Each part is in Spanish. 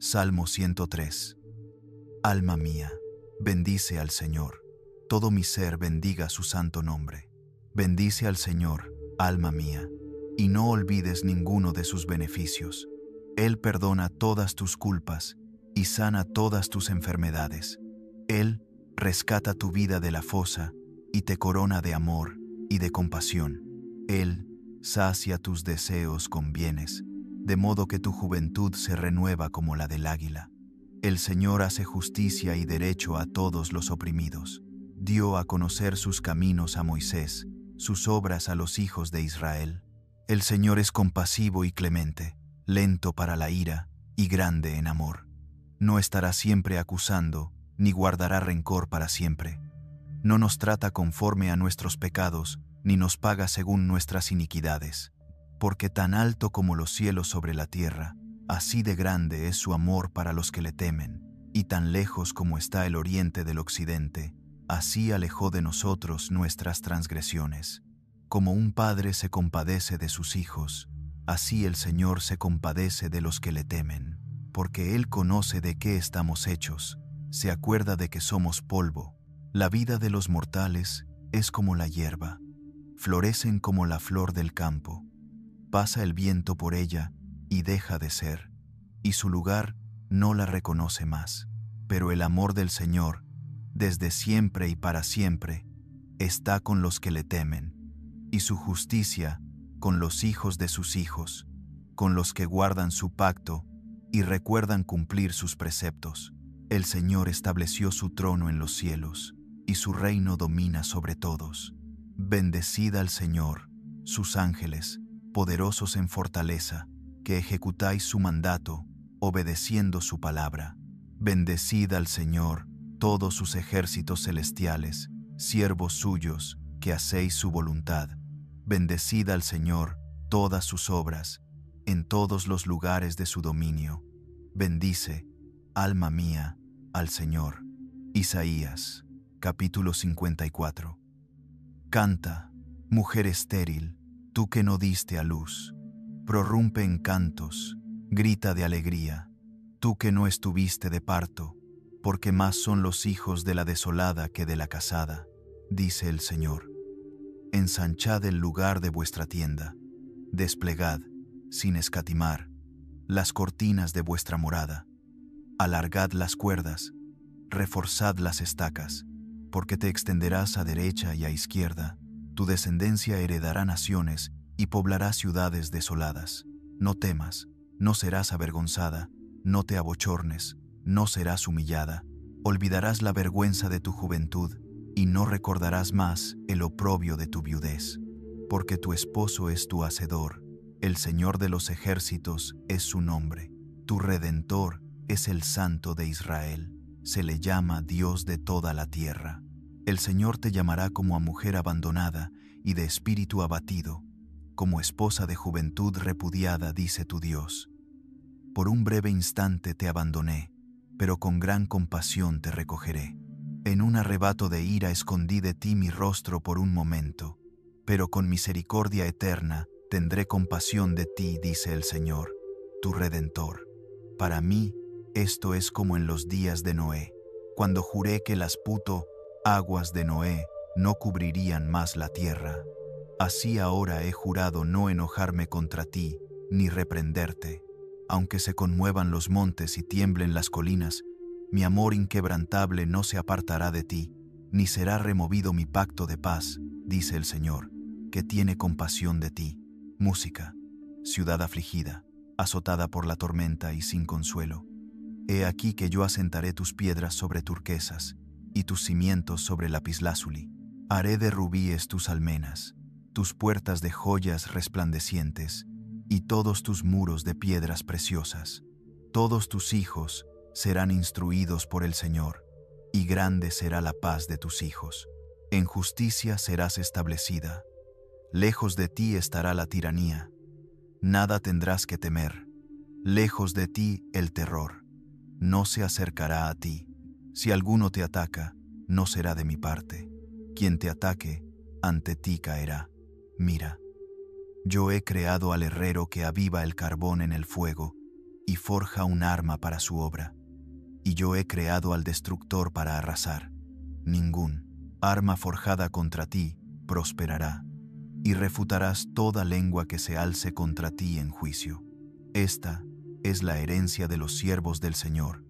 Salmo 103. Alma mía, bendice al Señor. Todo mi ser bendiga su santo nombre. Bendice al Señor, alma mía, y no olvides ninguno de sus beneficios. Él perdona todas tus culpas y sana todas tus enfermedades. Él rescata tu vida de la fosa y te corona de amor y de compasión. Él sacia tus deseos con bienes, de modo que tu juventud se renueva como la del águila. El Señor hace justicia y derecho a todos los oprimidos. Dio a conocer sus caminos a Moisés, sus obras a los hijos de Israel. El Señor es compasivo y clemente, lento para la ira y grande en amor. No estará siempre acusando, ni guardará rencor para siempre. No nos trata conforme a nuestros pecados, ni nos paga según nuestras iniquidades. Porque tan alto como los cielos sobre la tierra, así de grande es su amor para los que le temen, y tan lejos como está el oriente del occidente, así alejó de nosotros nuestras transgresiones. Como un padre se compadece de sus hijos, así el Señor se compadece de los que le temen, porque Él conoce de qué estamos hechos, se acuerda de que somos polvo. La vida de los mortales es como la hierba, florecen como la flor del campo. Pasa el viento por ella y deja de ser, y su lugar no la reconoce más. Pero el amor del Señor, desde siempre y para siempre, está con los que le temen, y su justicia con los hijos de sus hijos, con los que guardan su pacto y recuerdan cumplir sus preceptos. El Señor estableció su trono en los cielos, y su reino domina sobre todos. Bendecid al Señor, sus ángeles, poderosos en fortaleza, que ejecutáis su mandato, obedeciendo su palabra. Bendecid al Señor, todos sus ejércitos celestiales, siervos suyos, que hacéis su voluntad. Bendecid al Señor, todas sus obras, en todos los lugares de su dominio. Bendice, alma mía, al Señor. Isaías, capítulo 54. Canta, mujer estéril, tú que no diste a luz. Prorrumpe en cantos, grita de alegría, tú que no estuviste de parto, porque más son los hijos de la desolada que de la casada, dice el Señor. Ensanchad el lugar de vuestra tienda, desplegad, sin escatimar, las cortinas de vuestra morada. Alargad las cuerdas, reforzad las estacas, porque te extenderás a derecha y a izquierda. Tu descendencia heredará naciones y poblará ciudades desoladas. No temas, no serás avergonzada, no te abochornes, no serás humillada. Olvidarás la vergüenza de tu juventud y no recordarás más el oprobio de tu viudez. Porque tu esposo es tu hacedor, el Señor de los ejércitos es su nombre. Tu Redentor es el Santo de Israel, se le llama Dios de toda la tierra. El Señor te llamará como a mujer abandonada y de espíritu abatido, como esposa de juventud repudiada, dice tu Dios. Por un breve instante te abandoné, pero con gran compasión te recogeré. En un arrebato de ira escondí de ti mi rostro por un momento, pero con misericordia eterna tendré compasión de ti, dice el Señor, tu Redentor. Para mí, esto es como en los días de Noé, cuando juré que las aguas de Noé no cubrirían más la tierra. Así ahora he jurado no enojarme contra ti, ni reprenderte. Aunque se conmuevan los montes y tiemblen las colinas, mi amor inquebrantable no se apartará de ti, ni será removido mi pacto de paz, dice el Señor, que tiene compasión de ti. Música, ciudad afligida, azotada por la tormenta y sin consuelo. He aquí que yo asentaré tus piedras sobre turquesas, y tus cimientos sobre lapislázuli. Haré de rubíes tus almenas, tus puertas de joyas resplandecientes, y todos tus muros de piedras preciosas. Todos tus hijos serán instruidos por el Señor, y grande será la paz de tus hijos. En justicia serás establecida. Lejos de ti estará la tiranía. Nada tendrás que temer. Lejos de ti el terror. No se acercará a ti. Si alguno te ataca, no será de mi parte. Quien te ataque, ante ti caerá. Mira, yo he creado al herrero que aviva el carbón en el fuego, y forja un arma para su obra. Y yo he creado al destructor para arrasar. Ningún arma forjada contra ti prosperará, y refutarás toda lengua que se alce contra ti en juicio. Esta es la herencia de los siervos del Señor,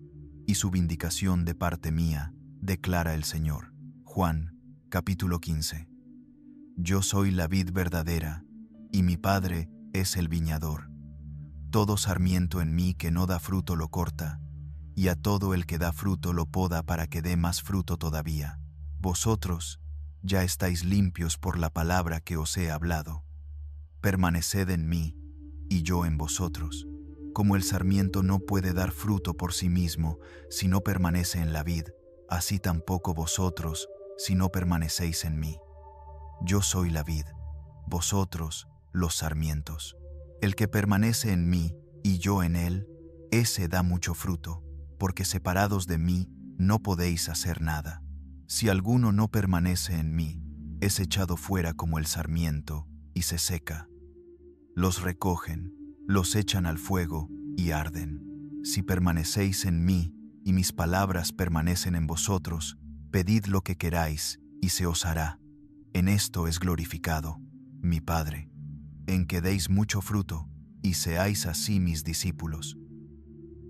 y su vindicación de parte mía, declara el Señor. Juan, capítulo 15. Yo soy la vid verdadera, y mi Padre es el viñador. Todo sarmiento en mí que no da fruto lo corta, y a todo el que da fruto lo poda para que dé más fruto todavía. Vosotros ya estáis limpios por la palabra que os he hablado. Permaneced en mí, y yo en vosotros. Como el sarmiento no puede dar fruto por sí mismo si no permanece en la vid, así tampoco vosotros si no permanecéis en mí. Yo soy la vid, vosotros los sarmientos. El que permanece en mí y yo en él, ese da mucho fruto, porque separados de mí no podéis hacer nada. Si alguno no permanece en mí, es echado fuera como el sarmiento y se seca. Los recogen, los echan al fuego y arden. Si permanecéis en mí y mis palabras permanecen en vosotros, pedid lo que queráis y se os hará. En esto es glorificado mi Padre, en que deis mucho fruto y seáis así mis discípulos.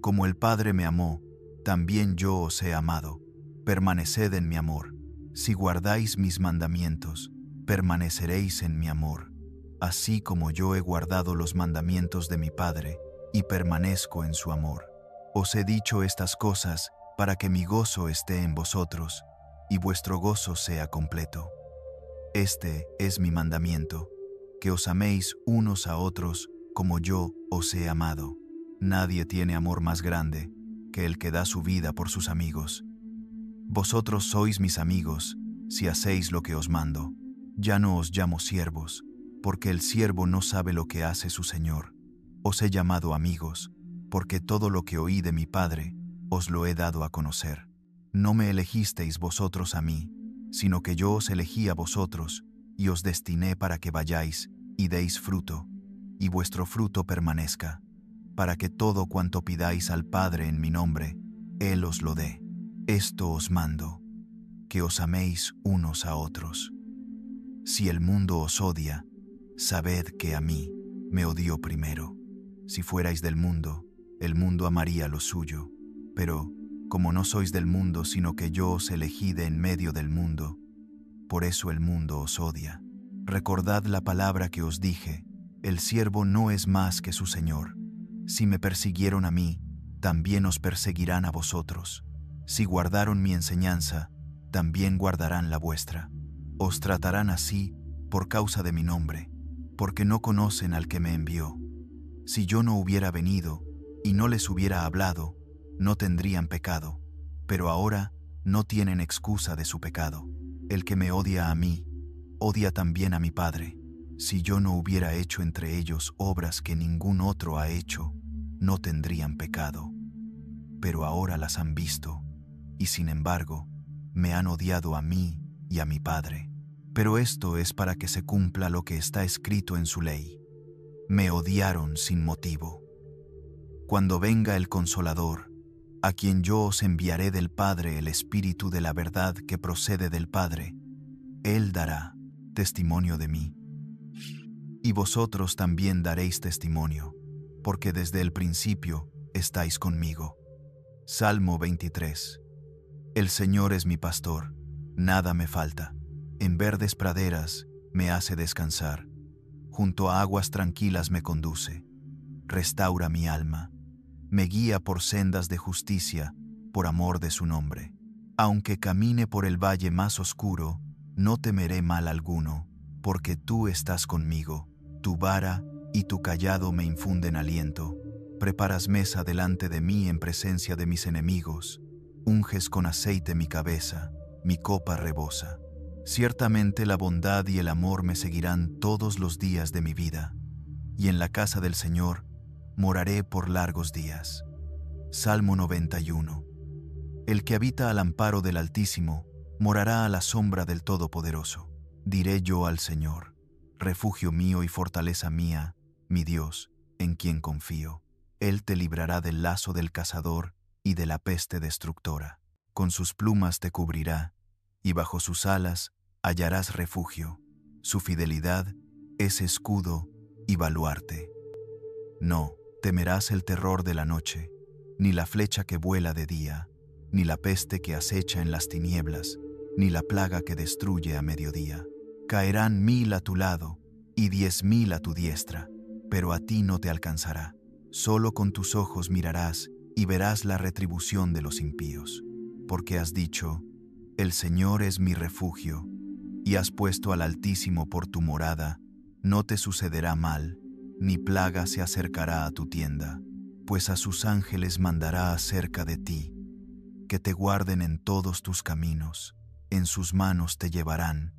Como el Padre me amó, también yo os he amado. Permaneced en mi amor. Si guardáis mis mandamientos, permaneceréis en mi amor, así como yo he guardado los mandamientos de mi Padre y permanezco en su amor. Os he dicho estas cosas para que mi gozo esté en vosotros y vuestro gozo sea completo. Este es mi mandamiento, que os améis unos a otros como yo os he amado. Nadie tiene amor más grande que el que da su vida por sus amigos. Vosotros sois mis amigos, si hacéis lo que os mando. Ya no os llamo siervos, porque el siervo no sabe lo que hace su señor. Os he llamado amigos, porque todo lo que oí de mi Padre os lo he dado a conocer. No me elegisteis vosotros a mí, sino que yo os elegí a vosotros, y os destiné para que vayáis y deis fruto, y vuestro fruto permanezca, para que todo cuanto pidáis al Padre en mi nombre, Él os lo dé. Esto os mando, que os améis unos a otros. Si el mundo os odia, sabed que a mí me odió primero. Si fuerais del mundo, el mundo amaría lo suyo. Pero, como no sois del mundo, sino que yo os elegí de en medio del mundo, por eso el mundo os odia. Recordad la palabra que os dije: el siervo no es más que su señor. Si me persiguieron a mí, también os perseguirán a vosotros. Si guardaron mi enseñanza, también guardarán la vuestra. Os tratarán así por causa de mi nombre, porque no conocen al que me envió. Si yo no hubiera venido y no les hubiera hablado, no tendrían pecado, pero ahora no tienen excusa de su pecado. El que me odia a mí, odia también a mi Padre. Si yo no hubiera hecho entre ellos obras que ningún otro ha hecho, no tendrían pecado. Pero ahora las han visto, y sin embargo, me han odiado a mí y a mi Padre. Pero esto es para que se cumpla lo que está escrito en su ley. Me odiaron sin motivo. Cuando venga el Consolador, a quien yo os enviaré del Padre, el Espíritu de la verdad que procede del Padre, Él dará testimonio de mí. Y vosotros también daréis testimonio, porque desde el principio estáis conmigo. Salmo 23. El Señor es mi pastor, nada me falta. En verdes praderas me hace descansar. Junto a aguas tranquilas me conduce. Restaura mi alma. Me guía por sendas de justicia, por amor de su nombre. Aunque camine por el valle más oscuro, no temeré mal alguno, porque tú estás conmigo. Tu vara y tu cayado me infunden aliento. Preparas mesa delante de mí en presencia de mis enemigos. Unges con aceite mi cabeza, mi copa rebosa. Ciertamente la bondad y el amor me seguirán todos los días de mi vida, y en la casa del Señor moraré por largos días. Salmo 91. El que habita al amparo del Altísimo morará a la sombra del Todopoderoso. Diré yo al Señor: refugio mío y fortaleza mía, mi Dios, en quien confío. Él te librará del lazo del cazador y de la peste destructora. Con sus plumas te cubrirá, y bajo sus alas hallarás refugio. Su fidelidad es escudo y baluarte. No temerás el terror de la noche, ni la flecha que vuela de día, ni la peste que acecha en las tinieblas, ni la plaga que destruye a mediodía. Caerán 1000 a tu lado y 10.000 a tu diestra, pero a ti no te alcanzará. Solo con tus ojos mirarás y verás la retribución de los impíos. Porque has dicho, el Señor es mi refugio, y has puesto al Altísimo por tu morada, no te sucederá mal, ni plaga se acercará a tu tienda, pues a sus ángeles mandará acerca de ti, que te guarden en todos tus caminos, en sus manos te llevarán,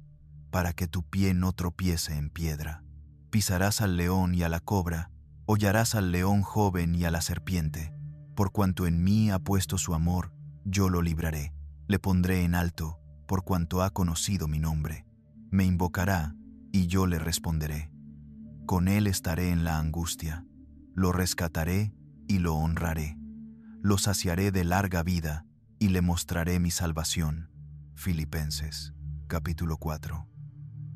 para que tu pie no tropiece en piedra. Pisarás al león y a la cobra, hollarás al león joven y a la serpiente. Por cuanto en mí ha puesto su amor, yo lo libraré, le pondré en alto, por cuanto ha conocido mi nombre. Me invocará, y yo le responderé. Con él estaré en la angustia, lo rescataré y lo honraré. Lo saciaré de larga vida, y le mostraré mi salvación. Filipenses, capítulo 4.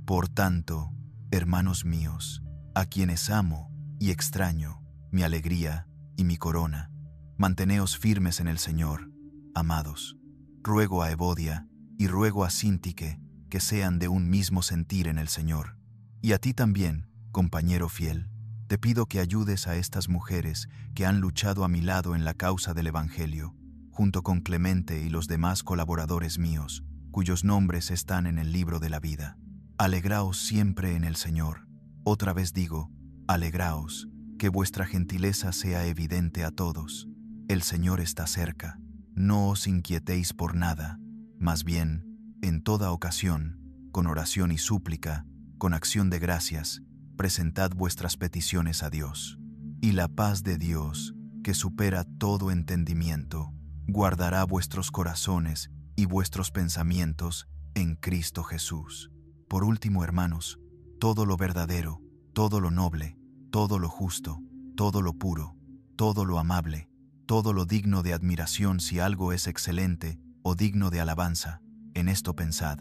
Por tanto, hermanos míos, a quienes amo y extraño, mi alegría y mi corona, manteneos firmes en el Señor, amados. Ruego a Evodia y ruego a Síntique que sean de un mismo sentir en el Señor. Y a ti también, compañero fiel, te pido que ayudes a estas mujeres que han luchado a mi lado en la causa del Evangelio, junto con Clemente y los demás colaboradores míos, cuyos nombres están en el libro de la vida. Alegraos siempre en el Señor. Otra vez digo, alegraos, que vuestra gentileza sea evidente a todos. El Señor está cerca. No os inquietéis por nada, más bien, en toda ocasión, con oración y súplica, con acción de gracias, presentad vuestras peticiones a Dios. Y la paz de Dios, que supera todo entendimiento, guardará vuestros corazones y vuestros pensamientos en Cristo Jesús. Por último, hermanos, todo lo verdadero, todo lo noble, todo lo justo, todo lo puro, todo lo amable, todo lo digno de admiración, si algo es excelente o digno de alabanza, en esto pensad.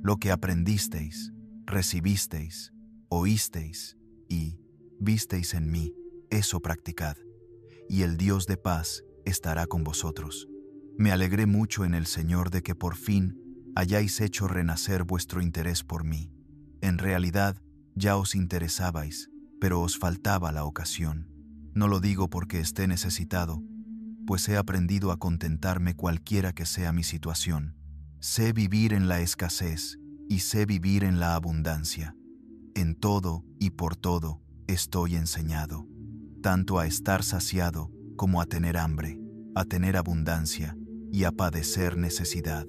Lo que aprendisteis, recibisteis, oísteis y visteis en mí, eso practicad, y el Dios de paz estará con vosotros. Me alegré mucho en el Señor de que por fin hayáis hecho renacer vuestro interés por mí. En realidad, ya os interesabais, pero os faltaba la ocasión. No lo digo porque esté necesitado, pues he aprendido a contentarme cualquiera que sea mi situación. Sé vivir en la escasez y sé vivir en la abundancia. En todo y por todo estoy enseñado, tanto a estar saciado como a tener hambre, a tener abundancia y a padecer necesidad.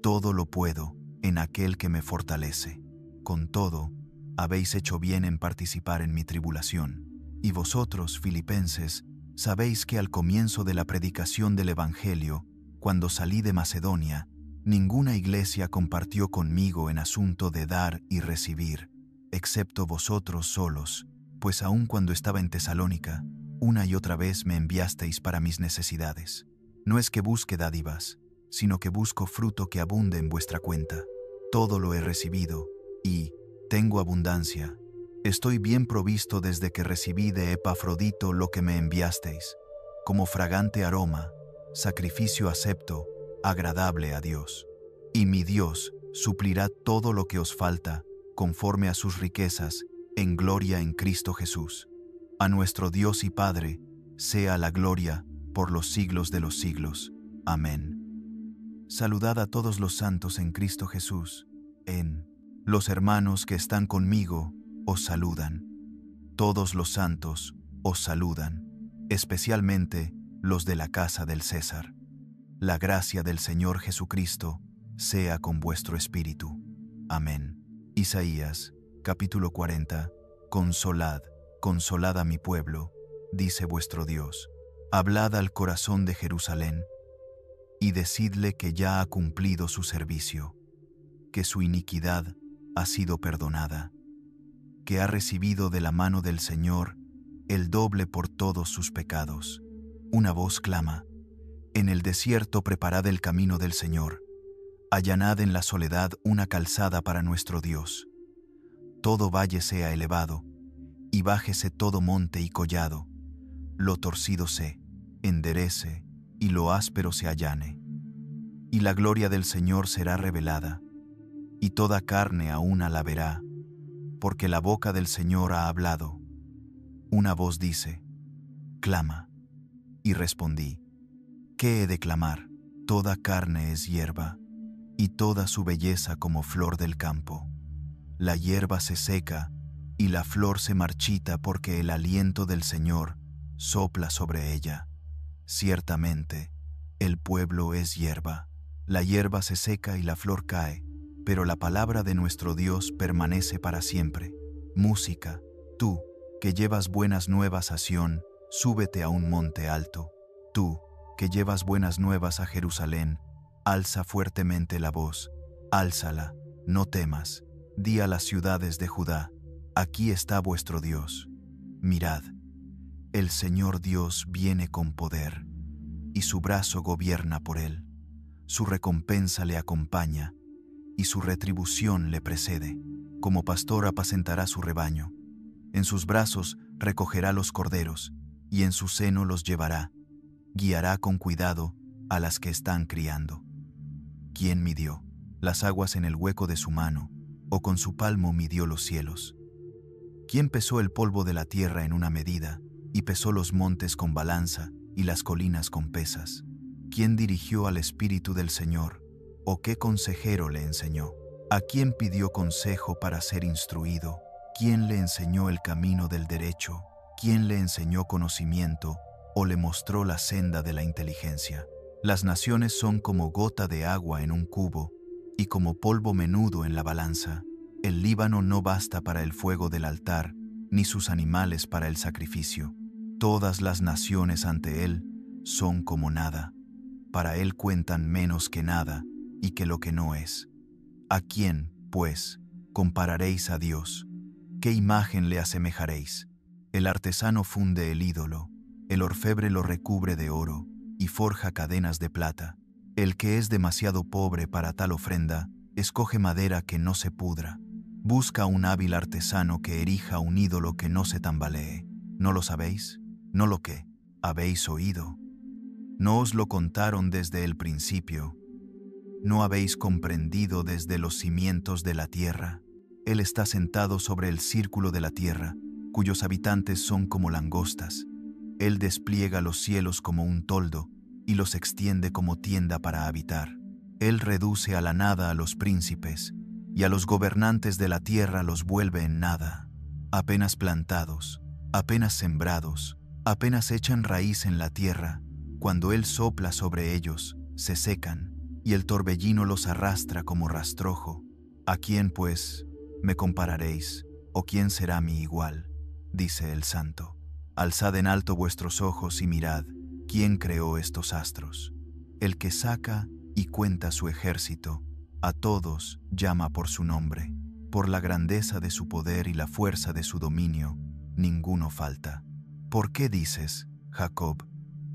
Todo lo puedo en aquel que me fortalece. Con todo, habéis hecho bien en participar en mi tribulación. Y vosotros, filipenses, sabéis que al comienzo de la predicación del Evangelio, cuando salí de Macedonia, ninguna iglesia compartió conmigo en asunto de dar y recibir, excepto vosotros solos, pues aun cuando estaba en Tesalónica, una y otra vez me enviasteis para mis necesidades. No es que busque dádivas, sino que busco fruto que abunde en vuestra cuenta. Todo lo he recibido, y tengo abundancia. Estoy bien provisto desde que recibí de Epafrodito lo que me enviasteis, como fragante aroma, sacrificio acepto, agradable a Dios. Y mi Dios suplirá todo lo que os falta, conforme a sus riquezas, en gloria en Cristo Jesús. A nuestro Dios y Padre, sea la gloria por los siglos de los siglos. Amén. Saludad a todos los santos en Cristo Jesús. Los hermanos que están conmigo os saludan. Todos los santos os saludan, especialmente los de la casa del César. La gracia del Señor Jesucristo sea con vuestro espíritu. Amén. Isaías, capítulo 40. Consolad, consolad a mi pueblo, dice vuestro Dios. Hablad al corazón de Jerusalén, y decidle que ya ha cumplido su servicio, que su iniquidad ha sido perdonada, que ha recibido de la mano del Señor el doble por todos sus pecados. Una voz clama: en el desierto preparad el camino del Señor, allanad en la soledad una calzada para nuestro Dios. Todo valle sea elevado, y bájese todo monte y collado, lo torcido se enderece, y lo áspero se allane. Y la gloria del Señor será revelada, y toda carne a una la verá, porque la boca del Señor ha hablado. Una voz dice: clama. Y respondí: ¿qué he de clamar? Toda carne es hierba, y toda su belleza como flor del campo. La hierba se seca, y la flor se marchita, porque el aliento del Señor sopla sobre ella. Ciertamente, el pueblo es hierba. La hierba se seca y la flor cae, pero la palabra de nuestro Dios permanece para siempre. Música, tú, que llevas buenas nuevas a Sión, súbete a un monte alto. Tú, que llevas buenas nuevas a Jerusalén, alza fuertemente la voz, álzala, no temas. Di a las ciudades de Judá: aquí está vuestro Dios. Mirad, el Señor Dios viene con poder, y su brazo gobierna por él. Su recompensa le acompaña, y su retribución le precede. Como pastor apacentará su rebaño. En sus brazos recogerá los corderos, y en su seno los llevará. Guiará con cuidado a las que están criando. ¿Quién midió las aguas en el hueco de su mano, o con su palmo midió los cielos? ¿Quién pesó el polvo de la tierra en una medida, y pesó los montes con balanza y las colinas con pesas? ¿Quién dirigió al Espíritu del Señor, o qué consejero le enseñó? ¿A quién pidió consejo para ser instruido? ¿Quién le enseñó el camino del derecho? ¿Quién le enseñó conocimiento, o le mostró la senda de la inteligencia? Las naciones son como gota de agua en un cubo, y como polvo menudo en la balanza. El Líbano no basta para el fuego del altar, ni sus animales para el sacrificio. Todas las naciones ante él son como nada. Para él cuentan menos que nada, y que lo que no es. ¿A quién, pues, compararéis a Dios? ¿Qué imagen le asemejaréis? El artesano funde el ídolo, el orfebre lo recubre de oro, y forja cadenas de plata. El que es demasiado pobre para tal ofrenda, escoge madera que no se pudra. Busca un hábil artesano que erija un ídolo que no se tambalee. ¿No lo sabéis? ¿No lo que habéis oído? ¿No os lo contaron desde el principio? ¿No habéis comprendido desde los cimientos de la tierra? Él está sentado sobre el círculo de la tierra, cuyos habitantes son como langostas. Él despliega los cielos como un toldo, y los extiende como tienda para habitar. Él reduce a la nada a los príncipes, y a los gobernantes de la tierra los vuelve en nada. Apenas plantados, apenas sembrados, apenas echan raíz en la tierra, cuando Él sopla sobre ellos, se secan, y el torbellino los arrastra como rastrojo. ¿A quién, pues, me compararéis, o quién será mi igual? Dice el Santo. Alzad en alto vuestros ojos y mirad, ¿quién creó estos astros? El que saca y cuenta su ejército, a todos llama por su nombre. Por la grandeza de su poder y la fuerza de su dominio, ninguno falta. ¿Por qué dices, Jacob,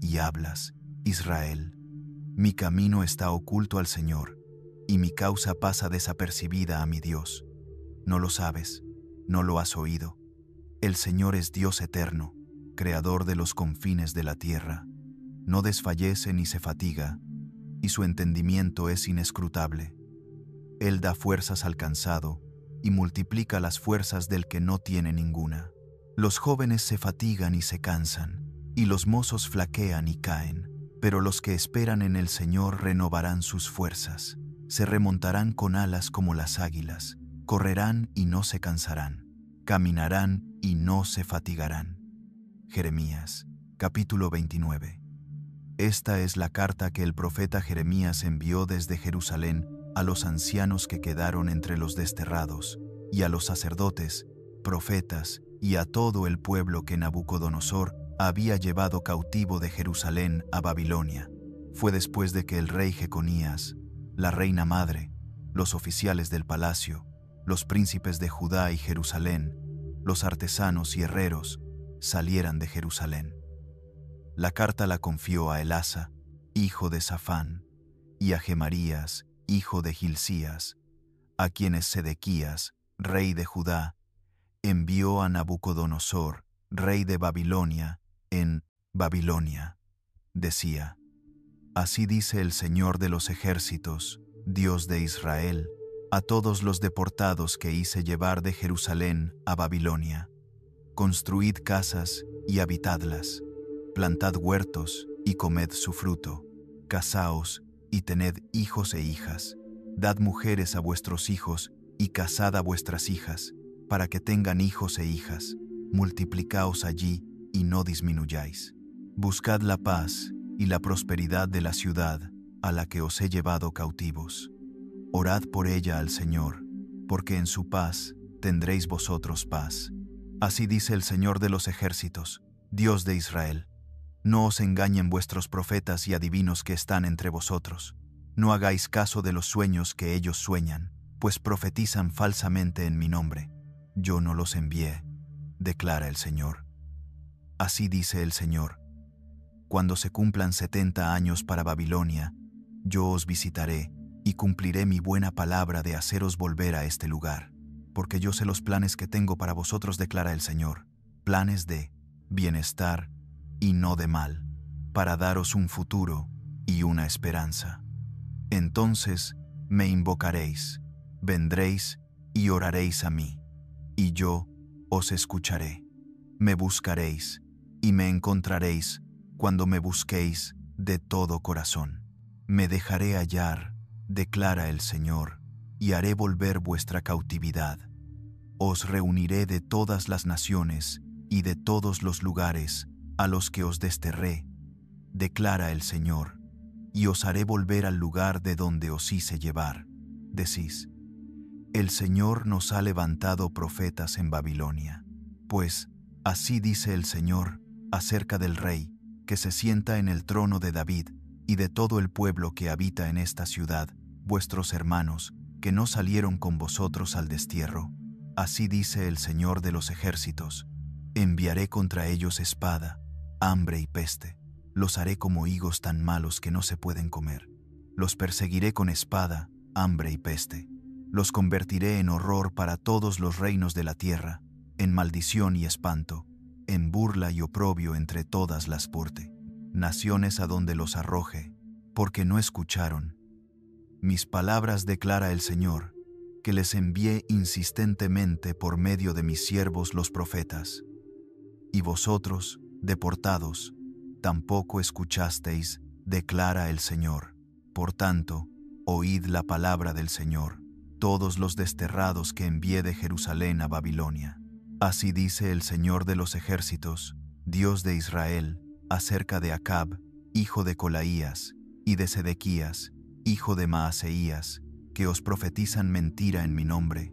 y hablas, Israel? Mi camino está oculto al Señor, y mi causa pasa desapercibida a mi Dios. ¿No lo sabes? ¿No lo has oído? El Señor es Dios eterno, creador de los confines de la tierra. No desfallece ni se fatiga, y su entendimiento es inescrutable. Él da fuerzas al cansado, y multiplica las fuerzas del que no tiene ninguna. Los jóvenes se fatigan y se cansan, y los mozos flaquean y caen, pero los que esperan en el Señor renovarán sus fuerzas, se remontarán con alas como las águilas, correrán y no se cansarán, caminarán y no se fatigarán. Jeremías, capítulo 29. Esta es la carta que el profeta Jeremías envió desde Jerusalén a los ancianos que quedaron entre los desterrados, y a los sacerdotes, profetas, y a todo el pueblo que Nabucodonosor había llevado cautivo de Jerusalén a Babilonia. Fue después de que el rey Jeconías, la reina madre, los oficiales del palacio, los príncipes de Judá y Jerusalén, los artesanos y herreros, salieran de Jerusalén. La carta la confió a Elasa, hijo de Safán, y a Gemarías, hijo de Hilcías, a quienes Sedequías, rey de Judá, envió a Nabucodonosor, rey de Babilonia, en Babilonia. Decía: Así dice el Señor de los ejércitos, Dios de Israel, a todos los deportados que hice llevar de Jerusalén a Babilonia: construid casas y habitadlas, plantad huertos y comed su fruto, casaos y tened hijos e hijas, dad mujeres a vuestros hijos y casad a vuestras hijas, para que tengan hijos e hijas, multiplicaos allí y no disminuyáis. Buscad la paz y la prosperidad de la ciudad a la que os he llevado cautivos. Orad por ella al Señor, porque en su paz tendréis vosotros paz. Así dice el Señor de los ejércitos, Dios de Israel: No os engañen vuestros profetas y adivinos que están entre vosotros. No hagáis caso de los sueños que ellos sueñan, pues profetizan falsamente en mi nombre. Yo no los envié, declara el Señor. Así dice el Señor: Cuando se cumplan 70 años para Babilonia, yo os visitaré y cumpliré mi buena palabra de haceros volver a este lugar, porque yo sé los planes que tengo para vosotros, declara el Señor, planes de bienestar y no de mal, para daros un futuro y una esperanza. Entonces me invocaréis, vendréis y oraréis a mí, y yo os escucharé. Me buscaréis y me encontraréis cuando me busquéis de todo corazón. Me dejaré hallar, declara el Señor, y haré volver vuestra cautividad. Os reuniré de todas las naciones y de todos los lugares a los que os desterré, declara el Señor, y os haré volver al lugar de donde os hice llevar. Decís: El Señor nos ha levantado profetas en Babilonia. Pues así dice el Señor acerca del Rey, que se sienta en el trono de David, y de todo el pueblo que habita en esta ciudad, vuestros hermanos, que no salieron con vosotros al destierro. Así dice el Señor de los ejércitos: Enviaré contra ellos espada, hambre y peste. Los haré como higos tan malos que no se pueden comer. Los perseguiré con espada, hambre y peste. Los convertiré en horror para todos los reinos de la tierra, en maldición y espanto, en burla y oprobio entre todas las naciones a donde los arroje, porque no escucharon mis palabras, declara el Señor, que les envié insistentemente por medio de mis siervos los profetas. Y vosotros, deportados, tampoco escuchasteis, declara el Señor. Por tanto, oíd la palabra del Señor, todos los desterrados que envié de Jerusalén a Babilonia. Así dice el Señor de los ejércitos, Dios de Israel, acerca de Acab, hijo de Colaías, y de Sedequías, hijo de Maaseías, que os profetizan mentira en mi nombre.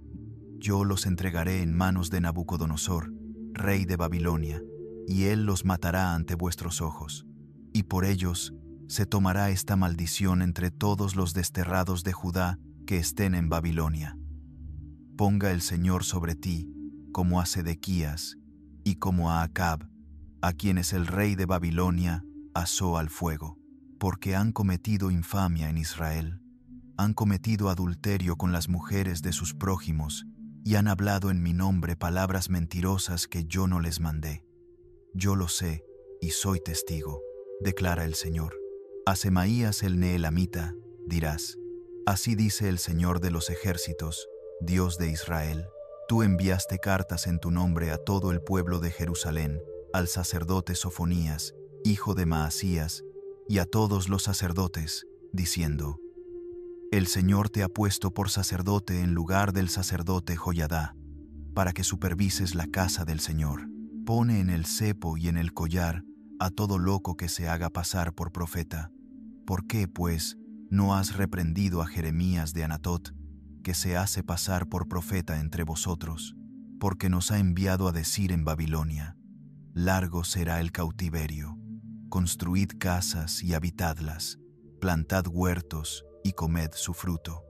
Yo los entregaré en manos de Nabucodonosor, rey de Babilonia, y él los matará ante vuestros ojos, y por ellos se tomará esta maldición entre todos los desterrados de Judá que estén en Babilonia. Ponga el Señor sobre ti, como a Sedequías y como a Acab, a quienes el rey de Babilonia asó al fuego, porque han cometido infamia en Israel, han cometido adulterio con las mujeres de sus prójimos y han hablado en mi nombre palabras mentirosas que yo no les mandé. Yo lo sé y soy testigo, declara el Señor. A Semaías el neelamita dirás: Así dice el Señor de los ejércitos, Dios de Israel: Tú enviaste cartas en tu nombre a todo el pueblo de Jerusalén, al sacerdote Sofonías, hijo de Maasías, y a todos los sacerdotes, diciendo: El Señor te ha puesto por sacerdote en lugar del sacerdote Joiadá, para que supervises la casa del Señor. Pone en el cepo y en el collar a todo loco que se haga pasar por profeta. ¿Por qué, pues, no has reprendido a Jeremías de Anatot, que se hace pasar por profeta entre vosotros? Porque nos ha enviado a decir en Babilonia: Largo será el cautiverio. Construid casas y habitadlas, plantad huertos y comed su fruto.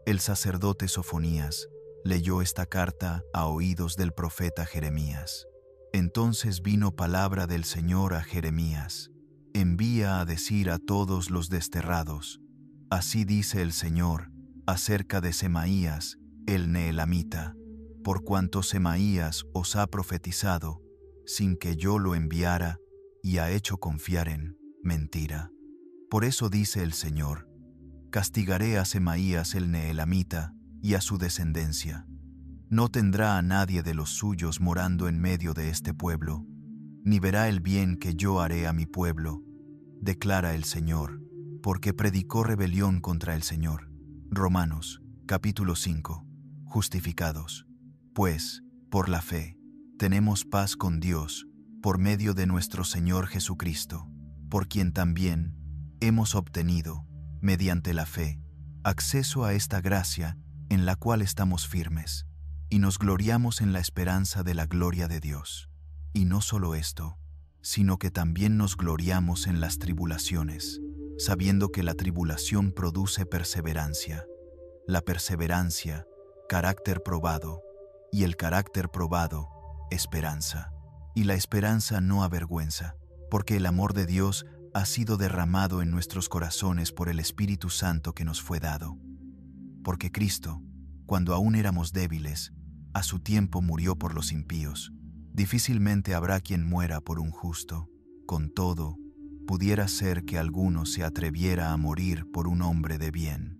El sacerdote Sofonías leyó esta carta a oídos del profeta Jeremías. Entonces vino palabra del Señor a Jeremías: envía a decir a todos los desterrados, así dice el Señor acerca de Semaías, el neelamita, por cuanto Semaías os ha profetizado, sin que yo lo enviara, y ha hecho confiar en mentira. Por eso dice el Señor: castigaré a Semaías el neelamita y a su descendencia. No tendrá a nadie de los suyos morando en medio de este pueblo, ni verá el bien que yo haré a mi pueblo, declara el Señor, porque predicó rebelión contra el Señor. Romanos, capítulo 5. Justificados, pues, por la fe, tenemos paz con Dios, por medio de nuestro Señor Jesucristo, por quien también hemos obtenido, mediante la fe, acceso a esta gracia en la cual estamos firmes, y nos gloriamos en la esperanza de la gloria de Dios. Y no solo esto, sino que también nos gloriamos en las tribulaciones, sabiendo que la tribulación produce perseverancia, la perseverancia, carácter probado, y el carácter probado, esperanza. Y la esperanza no avergüenza, porque el amor de Dios ha sido derramado en nuestros corazones por el Espíritu Santo que nos fue dado. Porque Cristo, cuando aún éramos débiles, a su tiempo murió por los impíos. Difícilmente habrá quien muera por un justo. Con todo, pudiera ser que alguno se atreviera a morir por un hombre de bien.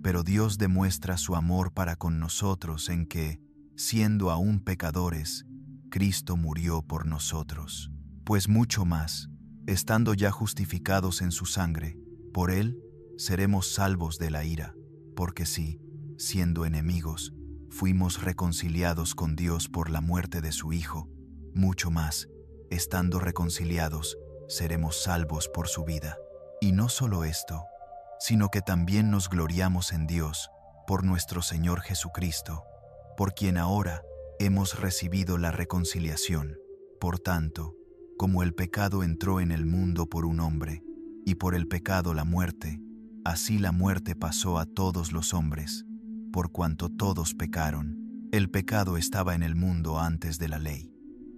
Pero Dios demuestra su amor para con nosotros en que, siendo aún pecadores, Cristo murió por nosotros. Pues mucho más, estando ya justificados en su sangre, por Él seremos salvos de la ira, porque si, siendo enemigos, fuimos reconciliados con Dios por la muerte de su Hijo, mucho más, estando reconciliados, seremos salvos por su vida. Y no solo esto, sino que también nos gloriamos en Dios, por nuestro Señor Jesucristo, por quien ahora hemos recibido la reconciliación. Por tanto, como el pecado entró en el mundo por un hombre, y por el pecado la muerte, así la muerte pasó a todos los hombres, por cuanto todos pecaron. El pecado estaba en el mundo antes de la ley,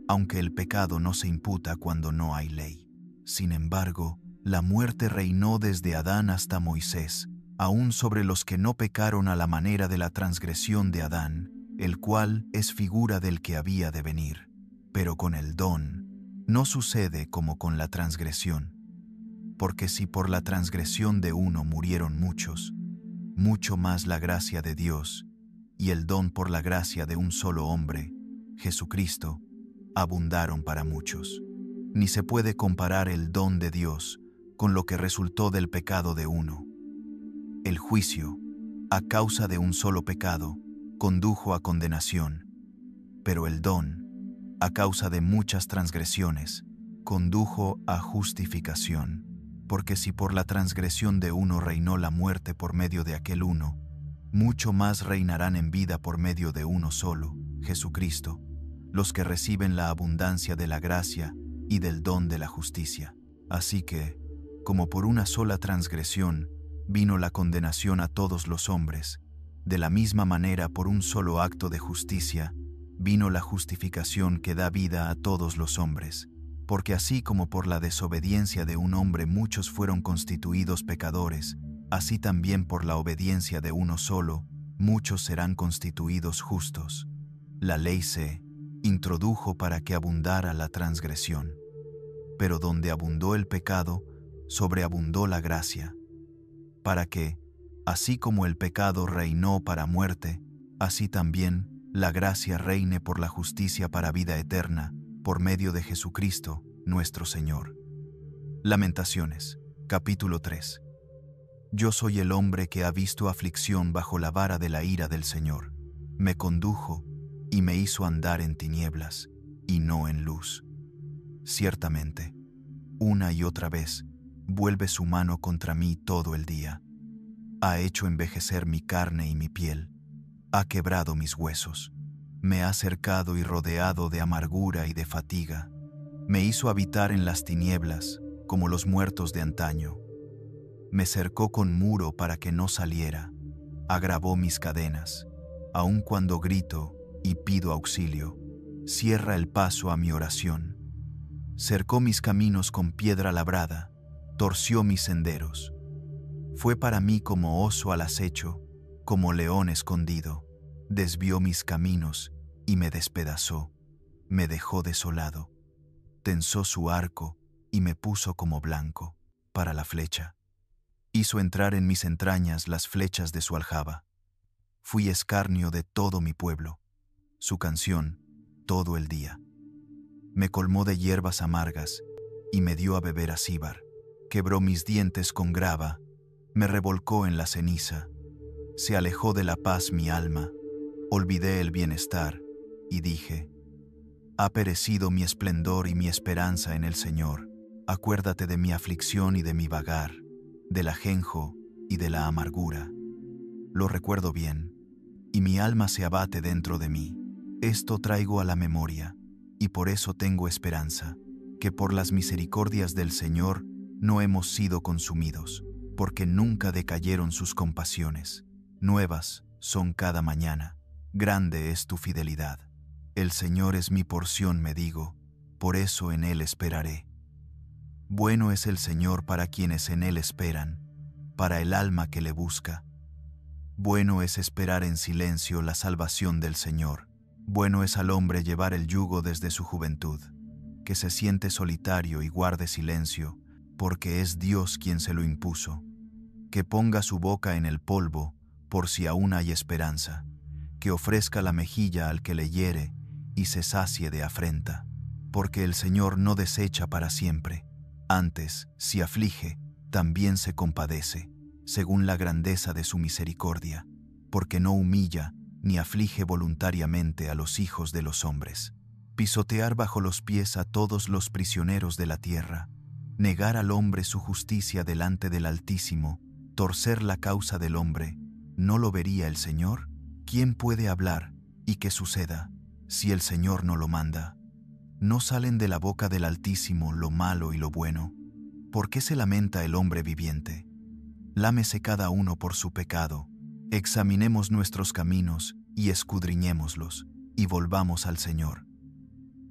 aunque el pecado no se imputa cuando no hay ley. Sin embargo, la muerte reinó desde Adán hasta Moisés, aún sobre los que no pecaron a la manera de la transgresión de Adán, el cual es figura del que había de venir. Pero con el don, no sucede como con la transgresión, porque si por la transgresión de uno murieron muchos, mucho más la gracia de Dios y el don por la gracia de un solo hombre, Jesucristo, abundaron para muchos. Ni se puede comparar el don de Dios con lo que resultó del pecado de uno. El juicio, a causa de un solo pecado, condujo a condenación, pero el don, a causa de muchas transgresiones, condujo a justificación. Porque si por la transgresión de uno reinó la muerte por medio de aquel uno, mucho más reinarán en vida por medio de uno solo, Jesucristo, los que reciben la abundancia de la gracia y del don de la justicia. Así que, como por una sola transgresión vino la condenación a todos los hombres, de la misma manera por un solo acto de justicia vino la justificación que da vida a todos los hombres. Porque así como por la desobediencia de un hombre muchos fueron constituidos pecadores, así también por la obediencia de uno solo, muchos serán constituidos justos. La ley se introdujo para que abundara la transgresión. Pero donde abundó el pecado, sobreabundó la gracia, para que, así como el pecado reinó para muerte, así también la gracia reine por la justicia para vida eterna, por medio de Jesucristo, nuestro Señor. Lamentaciones, capítulo 3. Yo soy el hombre que ha visto aflicción bajo la vara de la ira del Señor. Me condujo y me hizo andar en tinieblas y no en luz. Ciertamente, una y otra vez, vuelve su mano contra mí todo el día. Ha hecho envejecer mi carne y mi piel. Ha quebrado mis huesos. Me ha cercado y rodeado de amargura y de fatiga. Me hizo habitar en las tinieblas, como los muertos de antaño. Me cercó con muro para que no saliera. Agravó mis cadenas, aun cuando grito y pido auxilio. cierra el paso a mi oración. Cercó mis caminos con piedra labrada, torció mis senderos. Fue para mí como oso al acecho, como león escondido. Desvió mis caminos y me despedazó, me dejó desolado. Tensó su arco y me puso como blanco para la flecha. Hizo entrar en mis entrañas las flechas de su aljaba. Fui escarnio de todo mi pueblo, su canción todo el día. Me colmó de hierbas amargas y me dio a beber acíbar. Quebró mis dientes con grava, me revolcó en la ceniza. Se alejó de la paz mi alma, olvidé el bienestar y dije: ha perecido mi esplendor y mi esperanza en el Señor. Acuérdate de mi aflicción y de mi vagar, del ajenjo y de la amargura. Lo recuerdo bien, y mi alma se abate dentro de mí. Esto traigo a la memoria, y por eso tengo esperanza, que por las misericordias del Señor no hemos sido consumidos, porque nunca decayeron sus compasiones. Nuevas son cada mañana, grande es tu fidelidad. El Señor es mi porción, me digo, por eso en Él esperaré. Bueno es el Señor para quienes en Él esperan, para el alma que le busca. Bueno es esperar en silencio la salvación del Señor. Bueno es al hombre llevar el yugo desde su juventud, que se siente solitario y guarde silencio, porque es Dios quien se lo impuso. Que ponga su boca en el polvo, por si aún hay esperanza, que ofrezca la mejilla al que le hiere y se sacie de afrenta, porque el Señor no desecha para siempre. Antes, si aflige, también se compadece, según la grandeza de su misericordia, porque no humilla ni aflige voluntariamente a los hijos de los hombres. Pisotear bajo los pies a todos los prisioneros de la tierra, negar al hombre su justicia delante del Altísimo, torcer la causa del hombre, ¿no lo vería el Señor? ¿Quién puede hablar y que suceda si el Señor no lo manda? ¿No salen de la boca del Altísimo lo malo y lo bueno? ¿Por qué se lamenta el hombre viviente? Lámese cada uno por su pecado. Examinemos nuestros caminos y escudriñémoslos, y volvamos al Señor.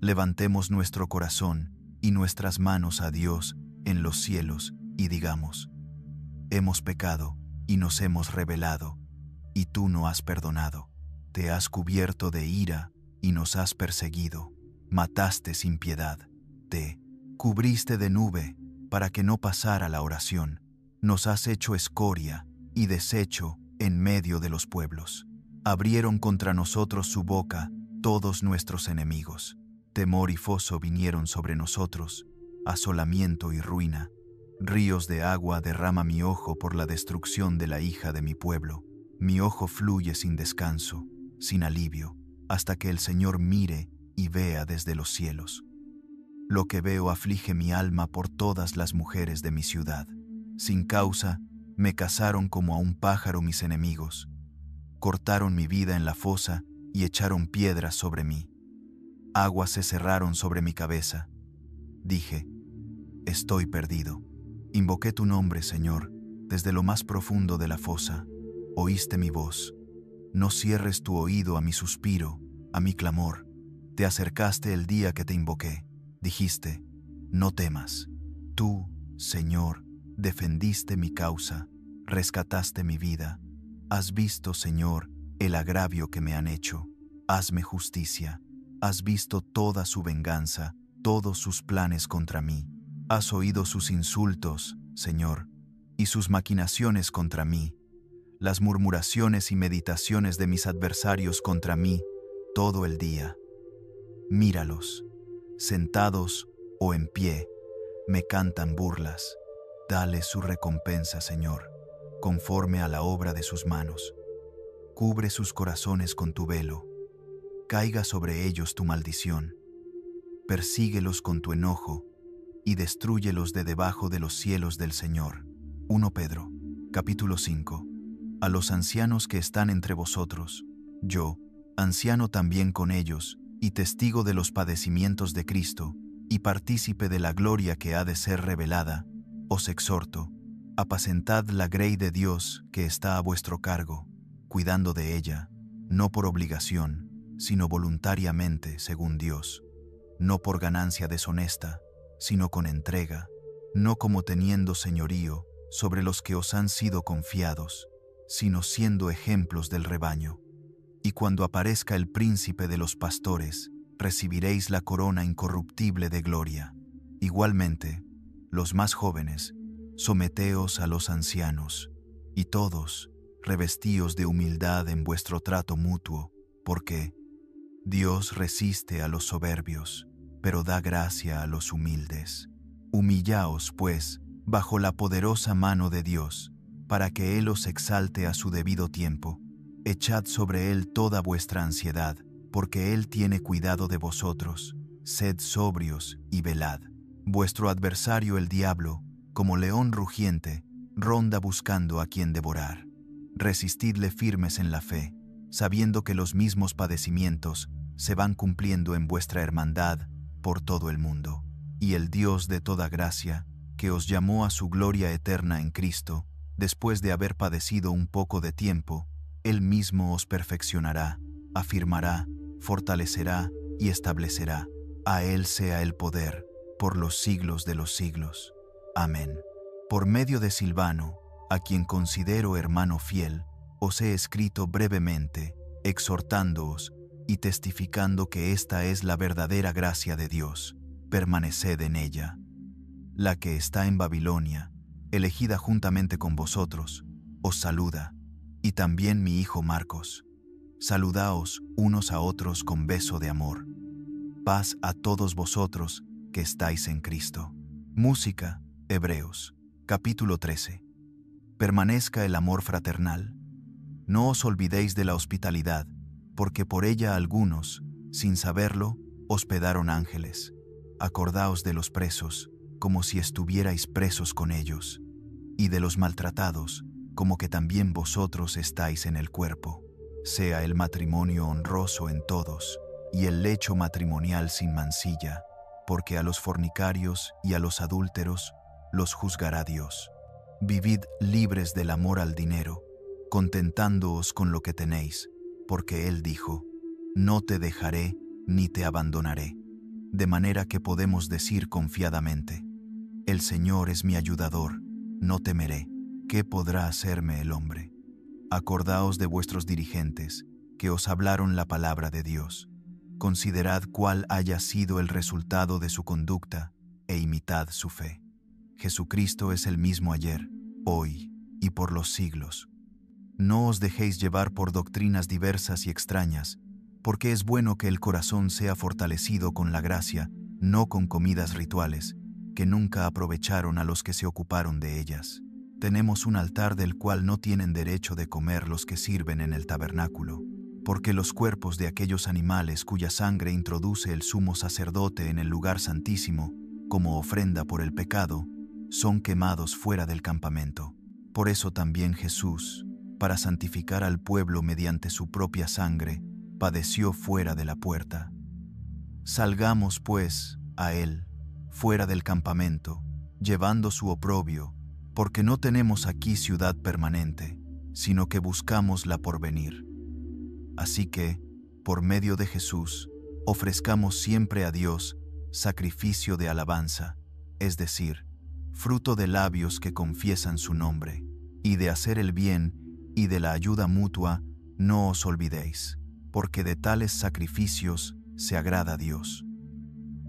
Levantemos nuestro corazón y nuestras manos a Dios en los cielos, y digamos: hemos pecado y nos hemos rebelado, y tú no has perdonado. Te has cubierto de ira y nos has perseguido. Mataste sin piedad. Te cubriste de nube para que no pasara la oración. Nos has hecho escoria y desecho en medio de los pueblos. Abrieron contra nosotros su boca todos nuestros enemigos. Temor y foso vinieron sobre nosotros, asolamiento y ruina. Ríos de agua derrama mi ojo por la destrucción de la hija de mi pueblo. Mi ojo fluye sin descanso, sin alivio, hasta que el Señor mire y vea desde los cielos. Lo que veo aflige mi alma por todas las mujeres de mi ciudad. Sin causa, me cazaron como a un pájaro mis enemigos. Cortaron mi vida en la fosa y echaron piedras sobre mí. Aguas se cerraron sobre mi cabeza. Dije: estoy perdido. Invoqué tu nombre, Señor, desde lo más profundo de la fosa. Oíste mi voz. No cierres tu oído a mi suspiro, a mi clamor. Te acercaste el día que te invoqué. Dijiste: no temas. Tú, Señor, defendiste mi causa, rescataste mi vida. Has visto, Señor, el agravio que me han hecho. Hazme justicia. Has visto toda su venganza, todos sus planes contra mí. Has oído sus insultos, Señor, y sus maquinaciones contra mí, las murmuraciones y meditaciones de mis adversarios contra mí todo el día. Míralos, sentados o en pie, me cantan burlas. Dale su recompensa, Señor, conforme a la obra de sus manos. Cubre sus corazones con tu velo. Caiga sobre ellos tu maldición. Persíguelos con tu enojo y destrúyelos de debajo de los cielos del Señor. 1 Pedro, capítulo 5. A los ancianos que están entre vosotros, yo, anciano también con ellos, y testigo de los padecimientos de Cristo, y partícipe de la gloria que ha de ser revelada, os exhorto: apacentad la grey de Dios que está a vuestro cargo, cuidando de ella, no por obligación, sino voluntariamente según Dios, no por ganancia deshonesta, sino con entrega, no como teniendo señorío sobre los que os han sido confiados, sino siendo ejemplos del rebaño. Y cuando aparezca el príncipe de los pastores, recibiréis la corona incorruptible de gloria. Igualmente, los más jóvenes, someteos a los ancianos, y todos, revestíos de humildad en vuestro trato mutuo, porque Dios resiste a los soberbios, pero da gracia a los humildes. Humillaos, pues, bajo la poderosa mano de Dios, para que Él os exalte a su debido tiempo. Echad sobre Él toda vuestra ansiedad, porque Él tiene cuidado de vosotros. Sed sobrios y velad. Vuestro adversario el diablo, como león rugiente, ronda buscando a quien devorar. Resistidle firmes en la fe, sabiendo que los mismos padecimientos se van cumpliendo en vuestra hermandad por todo el mundo. Y el Dios de toda gracia, que os llamó a su gloria eterna en Cristo, después de haber padecido un poco de tiempo, Él mismo os perfeccionará, afirmará, fortalecerá y establecerá. A Él sea el poder, por los siglos de los siglos. Amén. Por medio de Silvano, a quien considero hermano fiel, os he escrito brevemente, exhortándoos y testificando que esta es la verdadera gracia de Dios. Permaneced en ella. La que está en Babilonia, elegida juntamente con vosotros, os saluda, y también mi hijo Marcos. Saludaos unos a otros con beso de amor. Paz a todos vosotros que estáis en Cristo. Música, Hebreos, capítulo 13. Permanezca el amor fraternal. No os olvidéis de la hospitalidad, porque por ella algunos, sin saberlo, hospedaron ángeles. Acordaos de los presos, como si estuvierais presos con ellos, y de los maltratados, como que también vosotros estáis en el cuerpo. Sea el matrimonio honroso en todos, y el lecho matrimonial sin mancilla, porque a los fornicarios y a los adúlteros los juzgará Dios. Vivid libres del amor al dinero, contentándoos con lo que tenéis, porque Él dijo, no te dejaré ni te abandonaré. De manera que podemos decir confiadamente, el Señor es mi ayudador, no temeré. ¿Qué podrá hacerme el hombre? Acordaos de vuestros dirigentes, que os hablaron la palabra de Dios. Considerad cuál haya sido el resultado de su conducta, e imitad su fe. Jesucristo es el mismo ayer, hoy y por los siglos. No os dejéis llevar por doctrinas diversas y extrañas, porque es bueno que el corazón sea fortalecido con la gracia, no con comidas rituales, que nunca aprovecharon a los que se ocuparon de ellas. Tenemos un altar del cual no tienen derecho de comer los que sirven en el tabernáculo, porque los cuerpos de aquellos animales cuya sangre introduce el sumo sacerdote en el lugar santísimo, como ofrenda por el pecado, son quemados fuera del campamento. Por eso también Jesús, para santificar al pueblo mediante su propia sangre, padeció fuera de la puerta. Salgamos, pues, a Él, fuera del campamento, llevando su oprobio, porque no tenemos aquí ciudad permanente, sino que buscamos la porvenir. Así que, por medio de Jesús, ofrezcamos siempre a Dios sacrificio de alabanza, es decir, fruto de labios que confiesan su nombre, y de hacer el bien y de la ayuda mutua no os olvidéis, porque de tales sacrificios se agrada a Dios.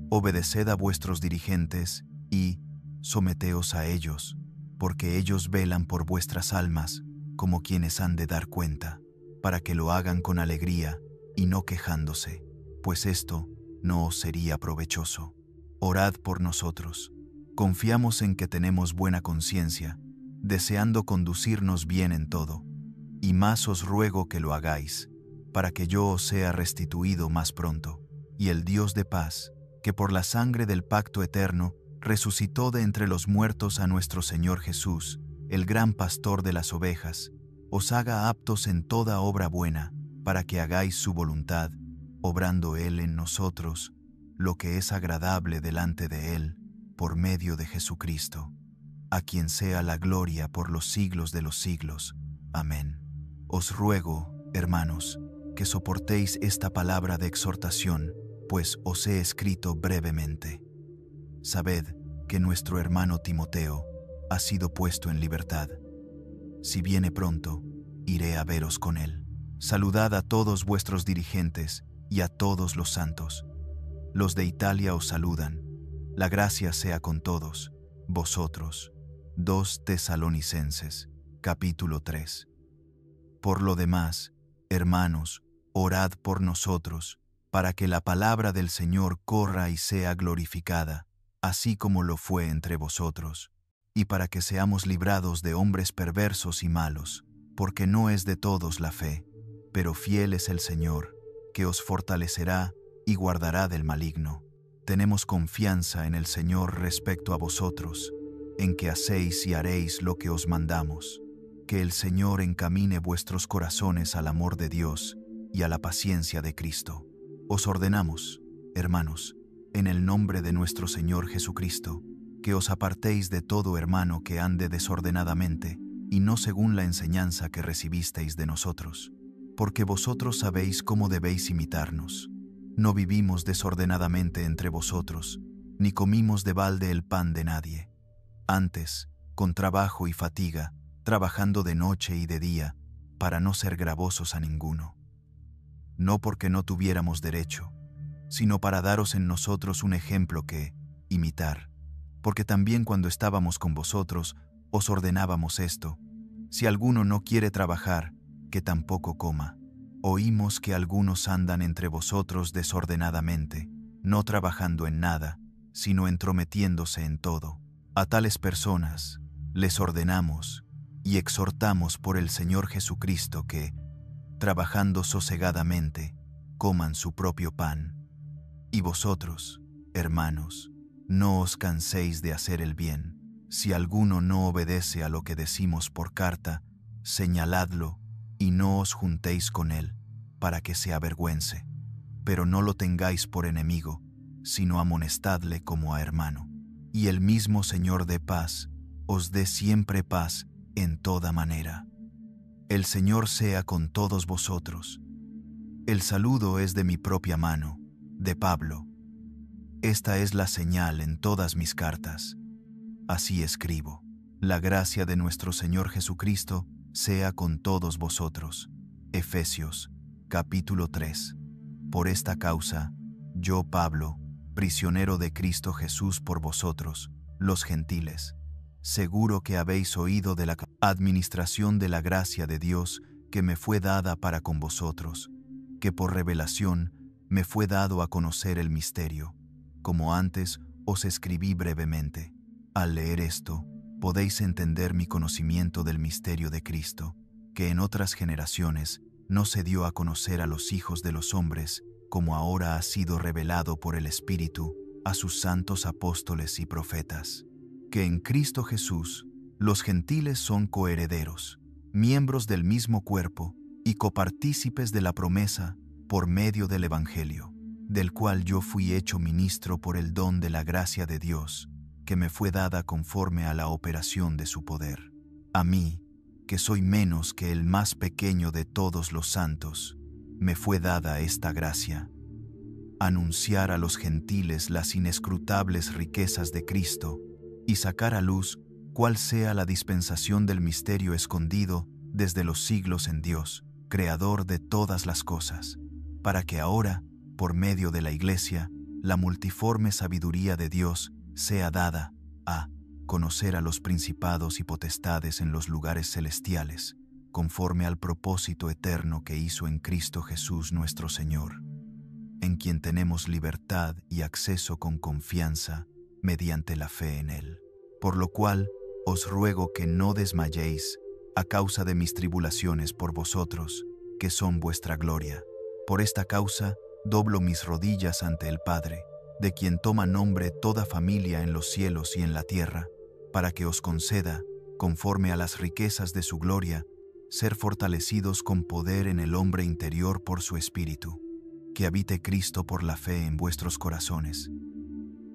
Obedeced a vuestros dirigentes y someteos a ellos, porque ellos velan por vuestras almas como quienes han de dar cuenta, para que lo hagan con alegría y no quejándose, pues esto no os sería provechoso. Orad por nosotros. Confiamos en que tenemos buena conciencia, deseando conducirnos bien en todo, y más os ruego que lo hagáis, para que yo os sea restituido más pronto, y el Dios de paz, que por la sangre del pacto eterno resucitó de entre los muertos a nuestro Señor Jesús, el gran pastor de las ovejas, os haga aptos en toda obra buena, para que hagáis su voluntad, obrando Él en nosotros, lo que es agradable delante de Él, por medio de Jesucristo, a quien sea la gloria por los siglos de los siglos. Amén. Os ruego, hermanos, que soportéis esta palabra de exhortación, pues os he escrito brevemente. Sabed que nuestro hermano Timoteo ha sido puesto en libertad. Si viene pronto, iré a veros con él. Saludad a todos vuestros dirigentes y a todos los santos. Los de Italia os saludan. La gracia sea con todos vosotros. 2 Tesalonicenses, capítulo 3. Por lo demás, hermanos, orad por nosotros, para que la palabra del Señor corra y sea glorificada, así como lo fue entre vosotros, y para que seamos librados de hombres perversos y malos, porque no es de todos la fe, pero fiel es el Señor, que os fortalecerá y guardará del maligno. Tenemos confianza en el Señor respecto a vosotros, en que hacéis y haréis lo que os mandamos. Que el Señor encamine vuestros corazones al amor de Dios y a la paciencia de Cristo. Os ordenamos, hermanos, en el nombre de nuestro Señor Jesucristo, que os apartéis de todo hermano que ande desordenadamente y no según la enseñanza que recibisteis de nosotros, porque vosotros sabéis cómo debéis imitarnos. No vivimos desordenadamente entre vosotros, ni comimos de balde el pan de nadie. Antes, con trabajo y fatiga, trabajando de noche y de día, para no ser gravosos a ninguno. No porque no tuviéramos derecho, sino para daros en nosotros un ejemplo que imitar, porque también cuando estábamos con vosotros os ordenábamos esto: si alguno no quiere trabajar, que tampoco coma. Oímos que algunos andan entre vosotros desordenadamente, no trabajando en nada, sino entrometiéndose en todo. A tales personas les ordenamos y exhortamos por el Señor Jesucristo que, trabajando sosegadamente, coman su propio pan. Y vosotros, hermanos, no os canséis de hacer el bien. Si alguno no obedece a lo que decimos por carta, señaladlo y no os juntéis con él, para que se avergüence. Pero no lo tengáis por enemigo, sino amonestadle como a hermano. Y el mismo Señor de paz os dé siempre paz en toda manera. El Señor sea con todos vosotros. El saludo es de mi propia mano, de Pablo. Esta es la señal en todas mis cartas. Así escribo. La gracia de nuestro Señor Jesucristo sea con todos vosotros. Efesios, capítulo 3. Por esta causa, yo, Pablo, prisionero de Cristo Jesús por vosotros, los gentiles, seguro que habéis oído de la administración de la gracia de Dios que me fue dada para con vosotros, que por revelación me fue dado a conocer el misterio, como antes os escribí brevemente. Al leer esto, podéis entender mi conocimiento del misterio de Cristo, que en otras generaciones no se dio a conocer a los hijos de los hombres, como ahora ha sido revelado por el Espíritu a sus santos apóstoles y profetas. Que en Cristo Jesús los gentiles son coherederos, miembros del mismo cuerpo y copartícipes de la promesa por medio del Evangelio, del cual yo fui hecho ministro por el don de la gracia de Dios, que me fue dada conforme a la operación de su poder. A mí, que soy menos que el más pequeño de todos los santos, me fue dada esta gracia: anunciar a los gentiles las inescrutables riquezas de Cristo y sacar a luz cuál sea la dispensación del misterio escondido desde los siglos en Dios, creador de todas las cosas, para que ahora, por medio de la Iglesia, la multiforme sabiduría de Dios sea dada a conocer a los principados y potestades en los lugares celestiales, conforme al propósito eterno que hizo en Cristo Jesús nuestro Señor, en quien tenemos libertad y acceso con confianza mediante la fe en Él. Por lo cual, os ruego que no desmayéis a causa de mis tribulaciones por vosotros, que son vuestra gloria. Por esta causa, doblo mis rodillas ante el Padre, de quien toma nombre toda familia en los cielos y en la tierra, para que os conceda, conforme a las riquezas de su gloria, ser fortalecidos con poder en el hombre interior por su Espíritu, que habite Cristo por la fe en vuestros corazones,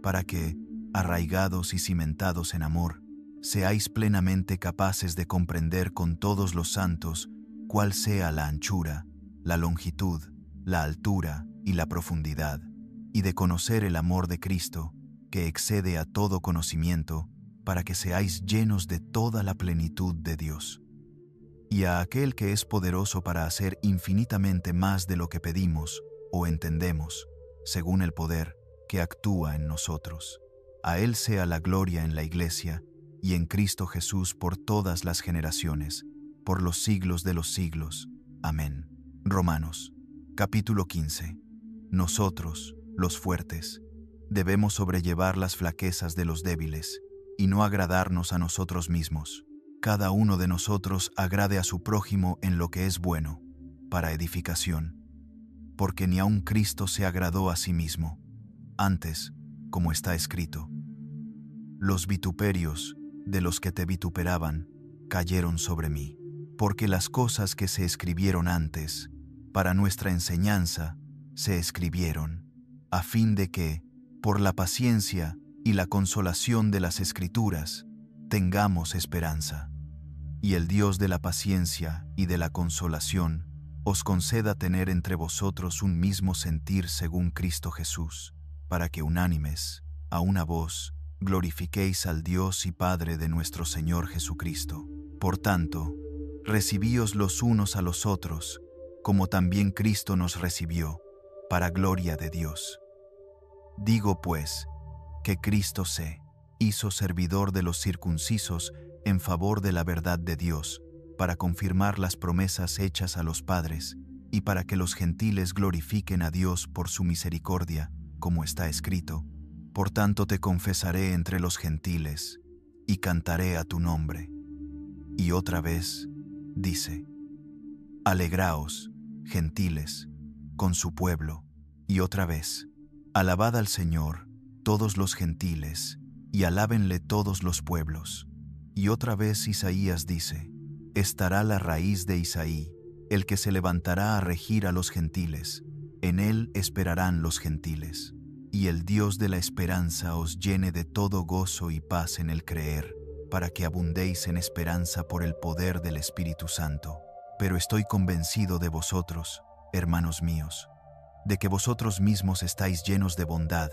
para que, arraigados y cimentados en amor, seáis plenamente capaces de comprender con todos los santos cuál sea la anchura, la longitud, la altura y la profundidad, y de conocer el amor de Cristo, que excede a todo conocimiento, para que seáis llenos de toda la plenitud de Dios. Y a aquel que es poderoso para hacer infinitamente más de lo que pedimos o entendemos, según el poder que actúa en nosotros. A Él sea la gloria en la Iglesia y en Cristo Jesús por todas las generaciones, por los siglos de los siglos. Amén. Romanos, capítulo 15. Nosotros, los fuertes, debemos sobrellevar las flaquezas de los débiles y no agradarnos a nosotros mismos. Cada uno de nosotros agrade a su prójimo en lo que es bueno, para edificación, porque ni aun Cristo se agradó a sí mismo. Antes, como está escrito, los vituperios de los que te vituperaban cayeron sobre mí, porque las cosas que se escribieron antes, para nuestra enseñanza, se escribieron, a fin de que, por la paciencia y la consolación de las Escrituras, tengamos esperanza. Y el Dios de la paciencia y de la consolación os conceda tener entre vosotros un mismo sentir según Cristo Jesús, para que unánimes, a una voz, glorifiquéis al Dios y Padre de nuestro Señor Jesucristo. Por tanto, recibíos los unos a los otros, como también Cristo nos recibió, para gloria de Dios. Digo pues, que Cristo se hizo servidor de los circuncisos en favor de la verdad de Dios, para confirmar las promesas hechas a los padres, y para que los gentiles glorifiquen a Dios por su misericordia, como está escrito: por tanto te confesaré entre los gentiles, y cantaré a tu nombre. Y otra vez dice: alegraos, gentiles, con su pueblo. Y otra vez: alabad al Señor, todos los gentiles, y alábenle todos los pueblos. Y otra vez Isaías dice: estará la raíz de Isaí, el que se levantará a regir a los gentiles. En él esperarán los gentiles. Y el Dios de la esperanza os llene de todo gozo y paz en el creer, para que abundéis en esperanza por el poder del Espíritu Santo. Pero estoy convencido de vosotros, hermanos míos, de que vosotros mismos estáis llenos de bondad,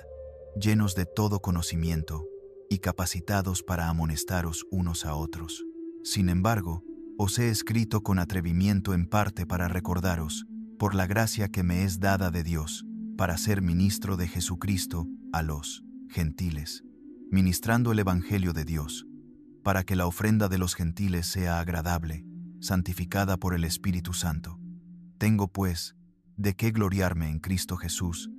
llenos de todo conocimiento, y capacitados para amonestaros unos a otros. Sin embargo, os he escrito con atrevimiento en parte para recordaros, por la gracia que me es dada de Dios, para ser ministro de Jesucristo a los gentiles, ministrando el Evangelio de Dios, para que la ofrenda de los gentiles sea agradable, santificada por el Espíritu Santo. Tengo, pues, de qué gloriarme en Cristo Jesús,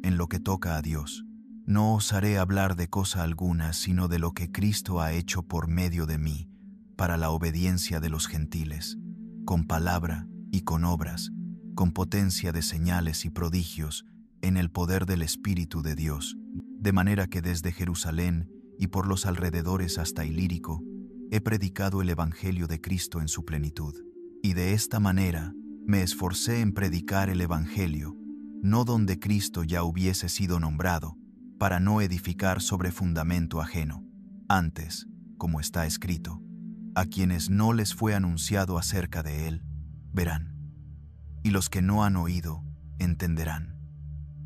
en lo que toca a Dios. No osaré hablar de cosa alguna, sino de lo que Cristo ha hecho por medio de mí, para la obediencia de los gentiles, con palabra y con obras, con potencia de señales y prodigios, en el poder del Espíritu de Dios, de manera que desde Jerusalén y por los alrededores hasta Ilírico, he predicado el Evangelio de Cristo en su plenitud. Y de esta manera me esforcé en predicar el Evangelio, no donde Cristo ya hubiese sido nombrado, para no edificar sobre fundamento ajeno. Antes, como está escrito: a quienes no les fue anunciado acerca de él, verán. Y los que no han oído, entenderán.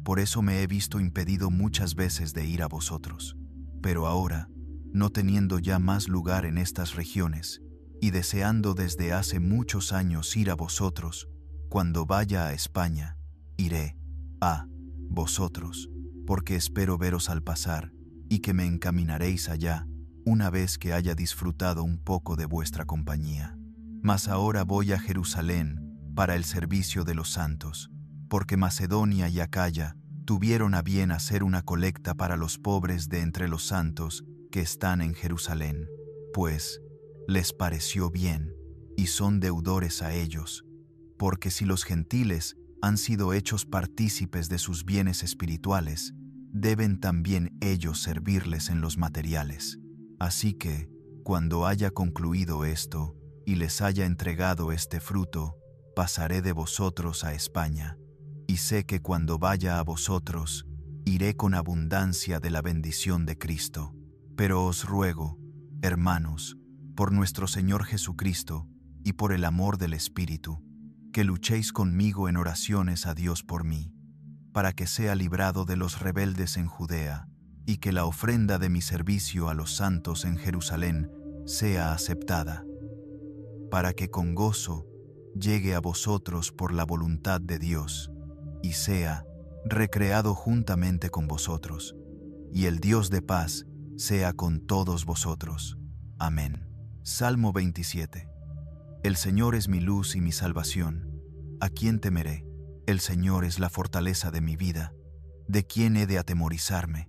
Por eso me he visto impedido muchas veces de ir a vosotros. Pero ahora, no teniendo ya más lugar en estas regiones, y deseando desde hace muchos años ir a vosotros, cuando vaya a España, iré a vosotros, porque espero veros al pasar, y que me encaminaréis allá, una vez que haya disfrutado un poco de vuestra compañía. Mas ahora voy a Jerusalén para el servicio de los santos, porque Macedonia y Acaya tuvieron a bien hacer una colecta para los pobres de entre los santos que están en Jerusalén, pues les pareció bien, y son deudores a ellos, porque si los gentiles han sido hechos partícipes de sus bienes espirituales, deben también ellos servirles en los materiales. Así que, cuando haya concluido esto, y les haya entregado este fruto, pasaré de vosotros a España, y sé que cuando vaya a vosotros, iré con abundancia de la bendición de Cristo. Pero os ruego, hermanos, por nuestro Señor Jesucristo, y por el amor del Espíritu, que luchéis conmigo en oraciones a Dios por mí, para que sea librado de los rebeldes en Judea, y que la ofrenda de mi servicio a los santos en Jerusalén sea aceptada, para que con gozo llegue a vosotros por la voluntad de Dios, y sea recreado juntamente con vosotros, y el Dios de paz sea con todos vosotros. Amén. Salmo 27. El Señor es mi luz y mi salvación. ¿A quién temeré? El Señor es la fortaleza de mi vida. ¿De quién he de atemorizarme?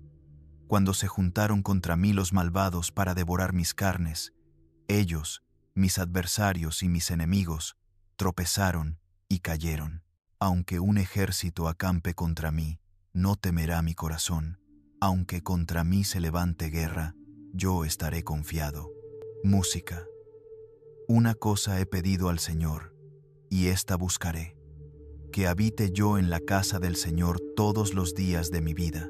Cuando se juntaron contra mí los malvados para devorar mis carnes, ellos, mis adversarios y mis enemigos, tropezaron y cayeron. Aunque un ejército acampe contra mí, no temerá mi corazón. Aunque contra mí se levante guerra, yo estaré confiado. Música. Una cosa he pedido al Señor, y esta buscaré: que habite yo en la casa del Señor todos los días de mi vida,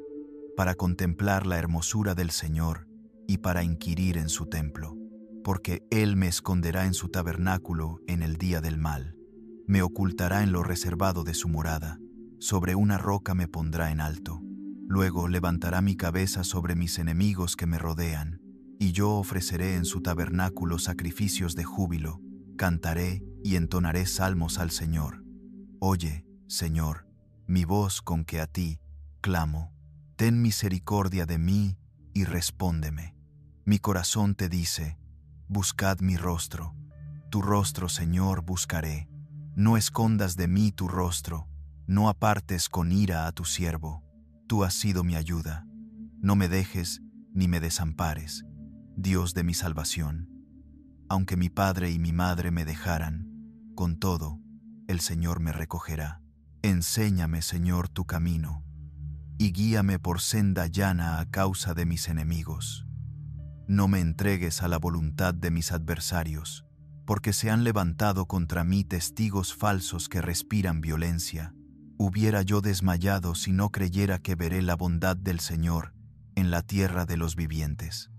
para contemplar la hermosura del Señor y para inquirir en su templo. Porque Él me esconderá en su tabernáculo en el día del mal, me ocultará en lo reservado de su morada, sobre una roca me pondrá en alto. Luego levantará mi cabeza sobre mis enemigos que me rodean, y yo ofreceré en su tabernáculo sacrificios de júbilo, cantaré y entonaré salmos al Señor. Oye, Señor, mi voz con que a ti clamo. Ten misericordia de mí y respóndeme. Mi corazón te dice: buscad mi rostro. Tu rostro, Señor, buscaré. No escondas de mí tu rostro, no apartes con ira a tu siervo. Tú has sido mi ayuda. No me dejes ni me desampares, Dios de mi salvación. Aunque mi padre y mi madre me dejaran, con todo, el Señor me recogerá. Enséñame, Señor, tu camino, y guíame por senda llana a causa de mis enemigos. No me entregues a la voluntad de mis adversarios, porque se han levantado contra mí testigos falsos que respiran violencia. Hubiera yo desmayado si no creyera que veré la bondad del Señor en la tierra de los vivientes.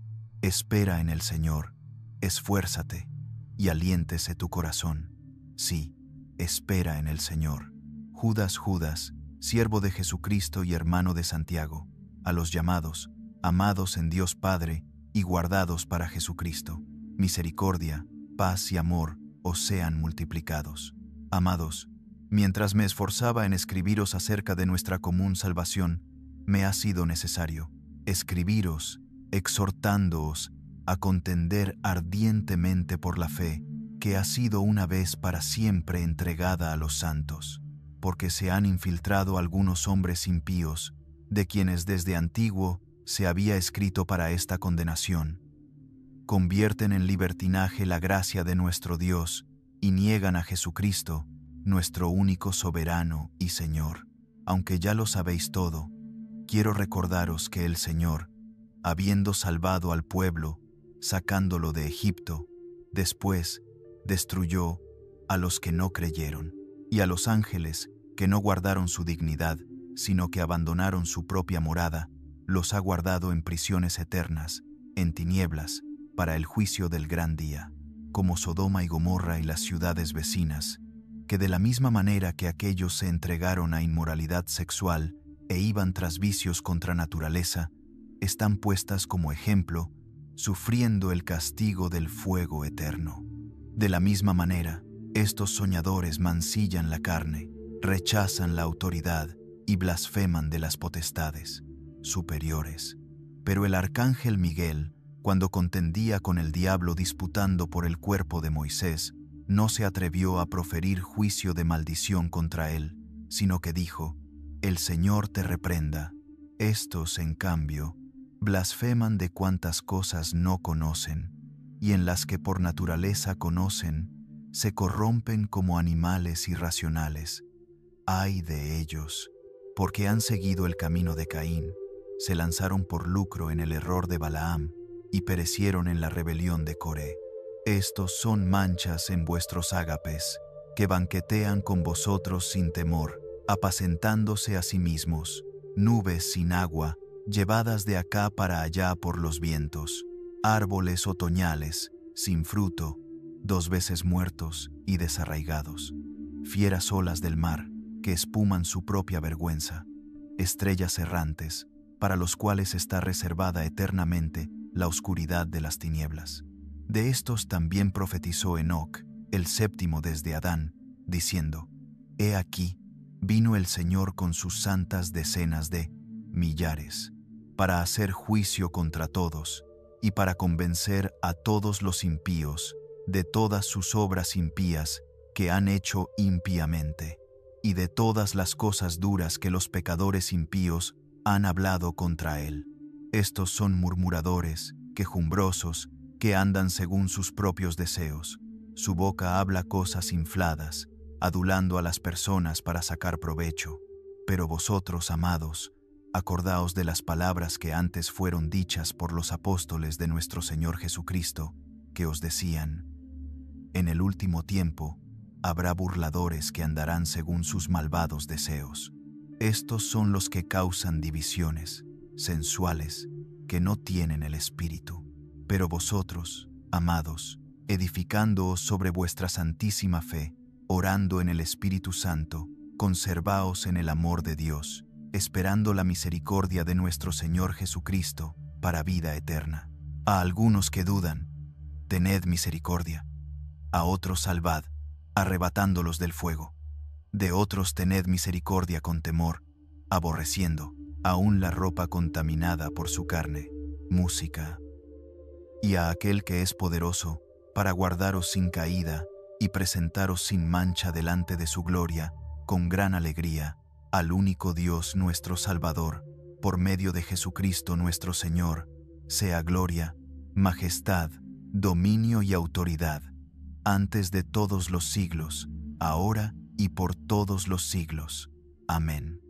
Espera en el Señor, esfuérzate y aliéntese tu corazón. Sí, espera en el Señor. Judas, siervo de Jesucristo y hermano de Santiago, a los llamados, amados en Dios Padre y guardados para Jesucristo, misericordia, paz y amor os sean multiplicados. Amados, mientras me esforzaba en escribiros acerca de nuestra común salvación, me ha sido necesario escribiros, exhortándoos a contender ardientemente por la fe que ha sido una vez para siempre entregada a los santos, porque se han infiltrado algunos hombres impíos, de quienes desde antiguo se había escrito para esta condenación. Convierten en libertinaje la gracia de nuestro Dios y niegan a Jesucristo, nuestro único soberano y Señor. Aunque ya lo sabéis todo, quiero recordaros que el Señor, habiendo salvado al pueblo, sacándolo de Egipto, después destruyó a los que no creyeron, y a los ángeles que no guardaron su dignidad, sino que abandonaron su propia morada, los ha guardado en prisiones eternas, en tinieblas, para el juicio del gran día, como Sodoma y Gomorra y las ciudades vecinas, que de la misma manera que aquellos se entregaron a inmoralidad sexual e iban tras vicios contra naturaleza, están puestas como ejemplo, sufriendo el castigo del fuego eterno. De la misma manera, estos soñadores mancillan la carne, rechazan la autoridad y blasfeman de las potestades superiores. Pero el arcángel Miguel, cuando contendía con el diablo disputando por el cuerpo de Moisés, no se atrevió a proferir juicio de maldición contra él, sino que dijo: «El Señor te reprenda». Estos, en cambio, blasfeman de cuantas cosas no conocen, y en las que por naturaleza conocen, se corrompen como animales irracionales. ¡Ay de ellos! Porque han seguido el camino de Caín, se lanzaron por lucro en el error de Balaam, y perecieron en la rebelión de Coré. Estos son manchas en vuestros ágapes, que banquetean con vosotros sin temor, apacentándose a sí mismos, nubes sin agua, llevadas de acá para allá por los vientos, árboles otoñales, sin fruto, 2 veces muertos y desarraigados. fieras olas del mar que espuman su propia vergüenza, estrellas errantes, para los cuales está reservada eternamente la oscuridad de las tinieblas. De estos también profetizó Enoc, el séptimo desde Adán, diciendo: He aquí, vino el Señor con sus santas decenas de millares, para hacer juicio contra todos, y para convencer a todos los impíos de todas sus obras impías que han hecho impíamente, y de todas las cosas duras que los pecadores impíos han hablado contra él. Estos son murmuradores, quejumbrosos, que andan según sus propios deseos. Su boca habla cosas infladas, adulando a las personas para sacar provecho. Pero vosotros, amados, acordaos de las palabras que antes fueron dichas por los apóstoles de nuestro Señor Jesucristo, que os decían: en el último tiempo habrá burladores que andarán según sus malvados deseos. Estos son los que causan divisiones, sensuales, que no tienen el Espíritu. Pero vosotros, amados, edificándoos sobre vuestra santísima fe, orando en el Espíritu Santo, conservaos en el amor de Dios, esperando la misericordia de nuestro Señor Jesucristo para vida eterna. A algunos que dudan, tened misericordia. A otros salvad, arrebatándolos del fuego. De otros tened misericordia con temor, aborreciendo aún la ropa contaminada por su carne. Música. Y a aquel que es poderoso para guardaros sin caída y presentaros sin mancha delante de su gloria, con gran alegría, al único Dios nuestro Salvador, por medio de Jesucristo nuestro Señor, sea gloria, majestad, dominio y autoridad, antes de todos los siglos, ahora y por todos los siglos. Amén.